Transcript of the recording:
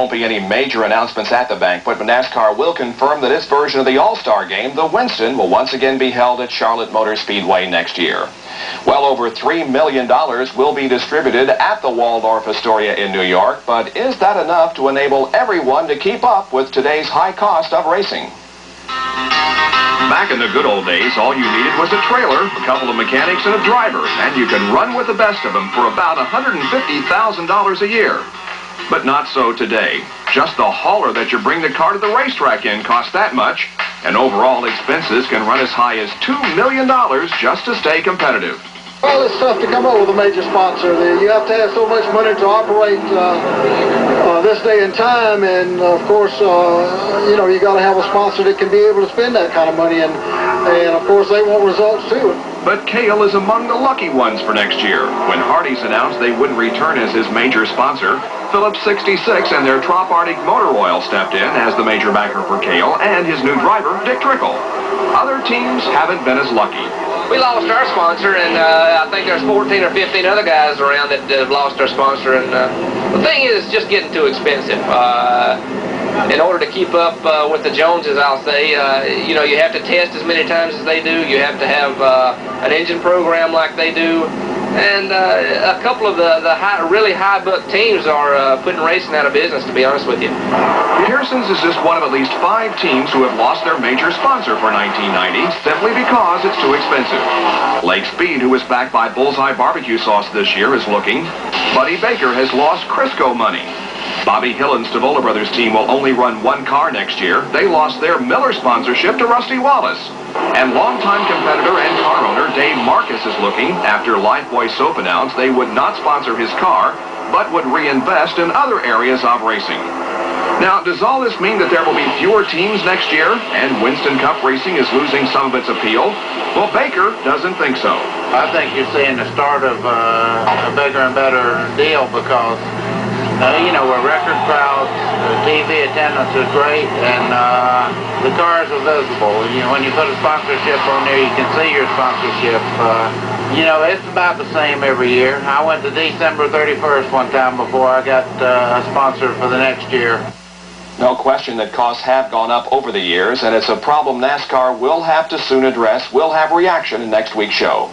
won't be any major announcements at the banquet, but NASCAR will confirm that its version of the All-Star Game, the Winston, will once again be held at Charlotte Motor Speedway next year. Well over $3 million will be distributed at the Waldorf Astoria in New York, but is that enough to enable everyone to keep up with today's high cost of racing? Back in the good old days, all you needed was a trailer, a couple of mechanics, and a driver, and you could run with the best of them for about $150,000 a year. But not so today. Just the hauler that you bring the car to the racetrack in costs that much, and overall expenses can run as high as $2 million just to stay competitive. Well, it's tough to come up with a major sponsor. You have to have so much money to operate this day and time, and of course, you got to have a sponsor that can be able to spend that kind of money, and of course, they want results too. But Cale is among the lucky ones for next year. When Hardee's announced they wouldn't return as his major sponsor, Phillips 66 and their Trop Arctic Motor Oil stepped in as the major backer for Cale and his new driver, Dick Trickle. Other teams haven't been as lucky. We lost our sponsor, and I think there's 14 or 15 other guys around that have lost their sponsor, and the thing is, it's just getting too expensive. In order to keep up with the Joneses, I'll say, you have to test as many times as they do. You have to have an engine program like they do. And a couple of the really high-booked teams are putting racing out of business, to be honest with you. Pearson's is just one of at least 5 teams who have lost their major sponsor for 1990 simply because it's too expensive. Lake Speed, who is backed by Bullseye Barbecue Sauce this year, is looking. Buddy Baker has lost Crisco money. Bobby Hillen's Stavola Brothers team will only run one car next year. They lost their Miller sponsorship to Rusty Wallace. And longtime competitor and car owner Dave Marcus is looking after Lifebuoy Soap announced they would not sponsor his car, but would reinvest in other areas of racing. Now, does all this mean that there will be fewer teams next year and Winston Cup racing is losing some of its appeal? Well, Baker doesn't think so. I think you're seeing the start of a bigger and better deal because we're record crowds, TV attendance is great, and the cars are visible. When you put a sponsorship on there, you can see your sponsorship. It's about the same every year. I went to December 31st one time before I got a sponsor for the next year. No question that costs have gone up over the years, and it's a problem NASCAR will have to soon address. We'll have reaction in next week's show.